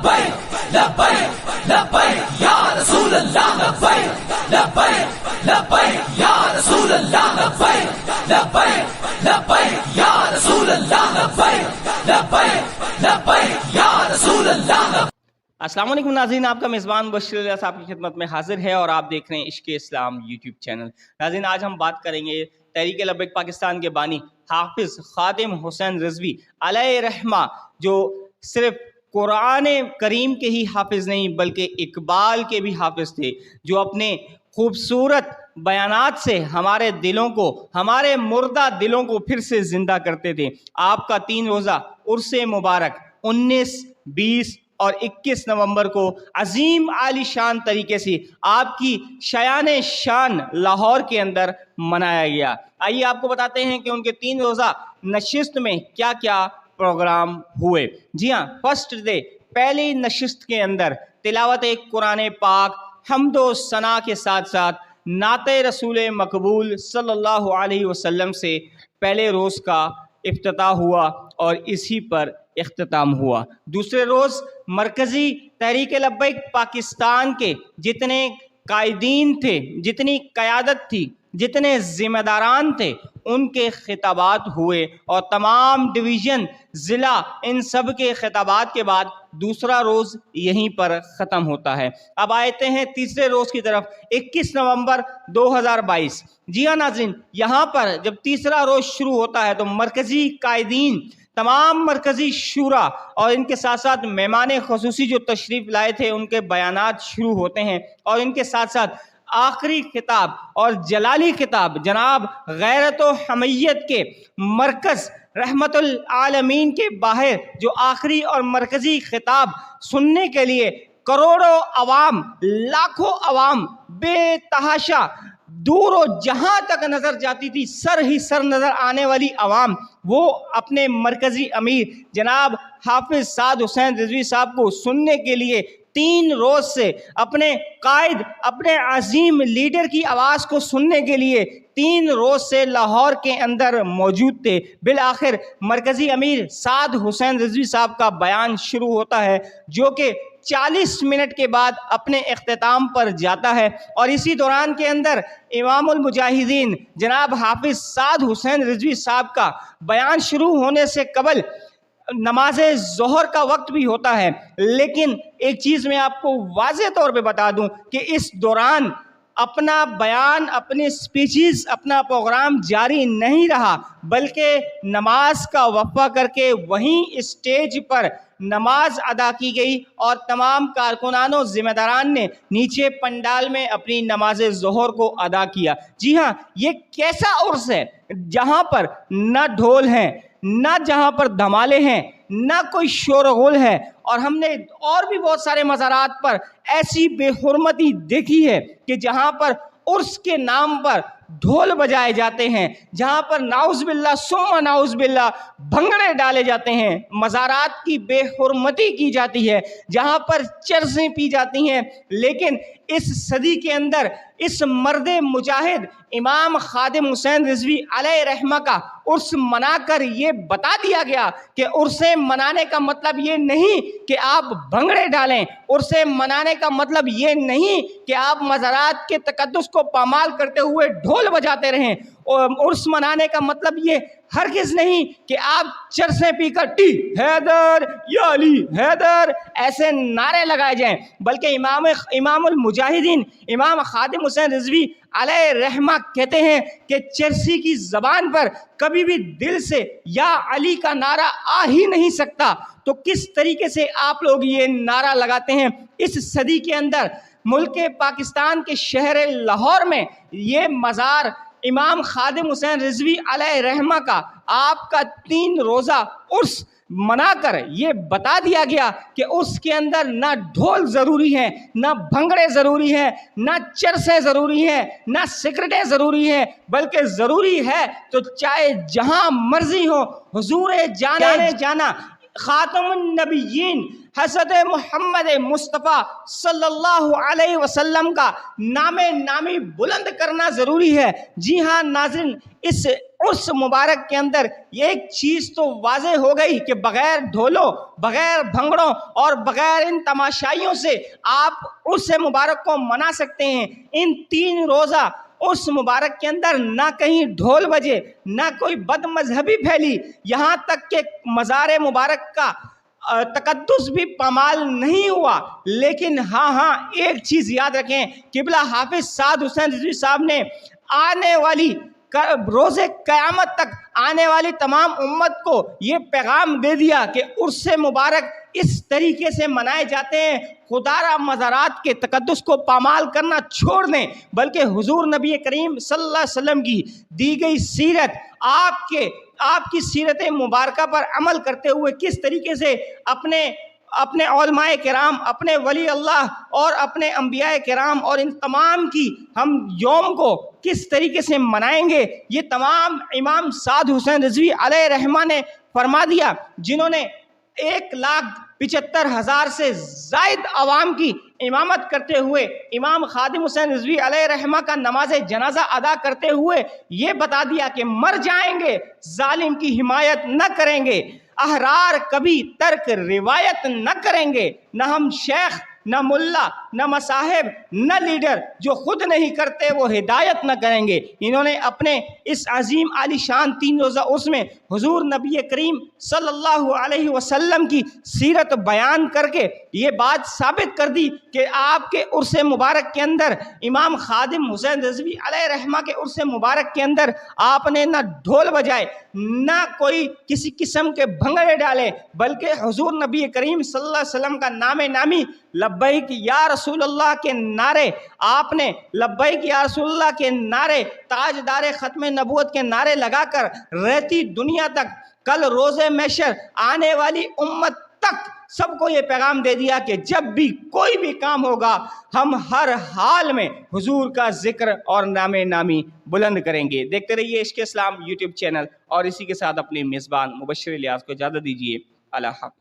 لبیک لبیک لبیک یا رسول اللہ لبیک لبیک لبیک یا رسول اللہ لبیک لبیک لبیک یا رسول اللہ لبیک لبیک لبیک یا رسول اللہ۔ السلام علیکم ناظرین، آپ کا میزبان بشیر اللہ صاحب کی خدمت میں حاضر ہے اور آپ دیکھ رہے ہیں عشق اسلام یوٹیوب چینل۔ ناظرین، آج ہم بات کریں گے تحریک لبیک پاکستان کے بانی حافظ خادم حسین رضوی علیہ رحمہ، جو صرف قرآن کریم کے ہی حافظ نہیں بلکہ اقبال کے بھی حافظ تھے، جو اپنے خوبصورت بیانات سے ہمارے دلوں کو، ہمارے مردہ دلوں کو پھر سے زندہ کرتے تھے۔ آپ کا 3 روزہ عرس مبارک 19، 20 اور 21 نومبر کو عظیم عالی شان طریقے سے آپ کی شایان شان لاہور کے اندر منایا گیا۔ آئیے آپ کو بتاتے ہیں کہ ان کے 3 روزہ نشست میں کیا کیا پروگرام ہوئے۔ جی ہاں، فرسٹ ڈے، پہلی نشست کے اندر تلاوت قرآن پاک، حمد و ثنا کے ساتھ ساتھ نعت رسول مقبول صلی اللہ علیہ وسلم سے پہلے روز کا افتتاح ہوا اور اسی پر اختتام ہوا۔ دوسرے روز مرکزی تحریک لبیک پاکستان کے جتنے قائدین تھے، جتنی قیادت تھی، جتنے ذمہ داران تھے، ان کے خطابات ہوئے اور تمام ڈویژن، ضلع، ان سب کے خطابات کے بعد دوسرا روز یہیں پر ختم ہوتا ہے۔ اب آتے ہیں تیسرے روز کی طرف، 21 نومبر 2022۔ جی ہاں ناظرین، یہاں پر جب تیسرا روز شروع ہوتا ہے تو مرکزی قائدین، تمام مرکزی شورا اور ان کے ساتھ ساتھ مہمان خصوصی جو تشریف لائے تھے، ان کے بیانات شروع ہوتے ہیں اور ان کے ساتھ ساتھ آخری خطاب اور جلالی خطاب جناب غیرت و حمیت کے مرکز رحمت العالمین کے باہر جو آخری اور مرکزی خطاب سننے کے لیے کروڑوں عوام، لاکھوں عوام بے تحاشا دور و جہاں تک نظر جاتی تھی، سر ہی سر نظر آنے والی عوام، وہ اپنے مرکزی امیر جناب حافظ سعد حسین رضوی صاحب کو سننے کے لیے 3 روز سے، اپنے قائد، اپنے عظیم لیڈر کی آواز کو سننے کے لیے 3 روز سے لاہور کے اندر موجود تھے۔ بالآخر مرکزی امیر سعد حسین رضوی صاحب کا بیان شروع ہوتا ہے، جو کہ 40 منٹ کے بعد اپنے اختتام پر جاتا ہے، اور اسی دوران کے اندر امام المجاہدین جناب حافظ سعد حسین رضوی صاحب کا بیان شروع ہونے سے قبل نماز ظہر کا وقت بھی ہوتا ہے۔ لیکن ایک چیز میں آپ کو واضح طور پہ بتا دوں کہ اس دوران اپنا بیان، اپنے سپیچز، اپنا پروگرام جاری نہیں رہا، بلکہ نماز کا وقفہ کر کے وہیں اسٹیج پر نماز ادا کی گئی اور تمام کارکنان و ذمہ داران نے نیچے پنڈال میں اپنی نماز ظہر کو ادا کیا۔ جی ہاں، یہ کیسا عرس ہے جہاں پر نہ ڈھول ہیں، نہ جہاں پر دھمالے ہیں، نہ کوئی شور و غل ہے، اور ہم نے اور بھی بہت سارے مزارات پر ایسی بے حرمتی دیکھی ہے کہ جہاں پر عرس کے نام پر ڈھول بجائے جاتے ہیں، جہاں پر نعوذ باللہ ثم نعوذ باللہ بھنگڑے ڈالے جاتے ہیں، مزارات کی بے حرمتی کی جاتی ہے، جہاں پر چرسیں پی جاتی ہیں۔ لیکن اس صدی کے اندر اس مرد مجاہد امام خادم حسین رضوی علیہ رحمہ کا عرس منا کر یہ بتا دیا گیا کہ عرس منانے کا مطلب یہ نہیں کہ آپ بھنگڑے ڈالیں، عرس منانے کا مطلب یہ نہیں کہ آپ مزارات کے تقدس کو پامال کرتے ہوئے ڈھول بجاتے رہیں، اور عرس منانے کا مطلب یہ ہرگز نہیں کہ آپ چرسیں پی کر ٹی حیدر یا علی حیدر ایسے نعرے لگائے جائیں، بلکہ امام المجاہدین امام خادم حسین رضوی علیہ رحمہ کہتے ہیں کہ چرسی کی زبان پر کبھی بھی دل سے یا علی کا نعرہ آ ہی نہیں سکتا، تو کس طریقے سے آپ لوگ یہ نعرہ لگاتے ہیں؟ اس صدی کے اندر ملک پاکستان کے شہر لاہور میں یہ مزار امام خادم حسین رضوی علیہ رحمہ کا آپ کا 3 روزہ عرس منا کر یہ بتا دیا گیا کہ اس کے اندر نہ ڈھول ضروری ہیں، نہ بھنگڑے ضروری ہیں، نہ چرسیں ضروری ہیں، نہ سگریٹیں ضروری ہیں، بلکہ ضروری ہے تو چاہے جہاں مرضی ہو حضور جانا خاتم النبیین حضرت محمد مصطفیٰ صلی اللہ علیہ وسلم کا نام نامی بلند کرنا ضروری ہے۔ جی ہاں ناظرین، اس عرس مبارک کے اندر ایک چیز تو واضح ہو گئی کہ بغیر ڈھولوں، بغیر بھنگڑوں اور بغیر ان تماشائیوں سے آپ عرس مبارک کو منا سکتے ہیں۔ ان 3 روزہ اس مبارک کے اندر نہ کہیں ڈھول بجے، نہ کوئی بد مذہبی پھیلی، یہاں تک کہ مزار مبارک کا تقدس بھی پامال نہیں ہوا۔ لیکن ہاں ایک چیز یاد رکھیں، قبلہ حافظ سعد حسین رضوی صاحب نے آنے والی روز قیامت تک آنے والی تمام امت کو یہ پیغام دے دیا کہ عرس مبارک اس طریقے سے منائے جاتے ہیں۔ خدا را مزارات کے تقدس کو پامال کرنا چھوڑ دیں، بلکہ حضور نبی کریم صلی اللہ علیہ وسلم کی دی گئی سیرت، آپ کی سیرت مبارکہ پر عمل کرتے ہوئے کس طریقے سے اپنے علماء کرام، اپنے ولی اللہ اور اپنے انبیاء کرام اور ان تمام کی ہم یوم کو کس طریقے سے منائیں گے، یہ تمام امام سعد حسین رضوی علیہ رحمہ نے فرما دیا، جنہوں نے 1,75,000 سے زائد عوام کی امامت کرتے ہوئے امام خادم حسین رضوی علیہ رحمہ کا نماز جنازہ ادا کرتے ہوئے یہ بتا دیا کہ مر جائیں گے، ظالم کی حمایت نہ کریں گے، احرار کبھی ترک روایت نہ کریں گے، نہ ہم شیخ، نہ ملا، نہ مصاحب، نہ لیڈر، جو خود نہیں کرتے وہ ہدایت نہ کریں گے۔ انہوں نے اپنے اس عظیم عالی شان 3 روزہ عرس میں حضور نبی کریم صلی اللہ علیہ وسلم کی سیرت بیان کر کے یہ بات ثابت کر دی کہ آپ کے عرس مبارک کے اندر، امام خادم حسین رضوی علیہ رحمہ کے عرس مبارک کے اندر آپ نے نہ ڈھول بجائے، نہ کوئی کسی قسم کے بھنگڑے ڈالے، بلکہ حضور نبی کریم صلی اللہ علیہ وسلم کا نام نامی لبیک یا رسول اللہ کے نعرے، آپ نے لبیک یا رسول اللہ کے نعرے، تاجدار ختم نبوت کے نعرے لگا کر رہتی دنیا تک، کل روز محشر آنے والی امت تک سب کو یہ پیغام دے دیا کہ جب بھی کوئی بھی کام ہوگا ہم ہر حال میں حضور کا ذکر اور نام نامی بلند کریں گے۔ دیکھتے رہیے عشق اسلام یوٹیوب چینل، اور اسی کے ساتھ اپنے میزبان مبشر الیاس کو اجازت دیجیے۔ اللہ حافظ۔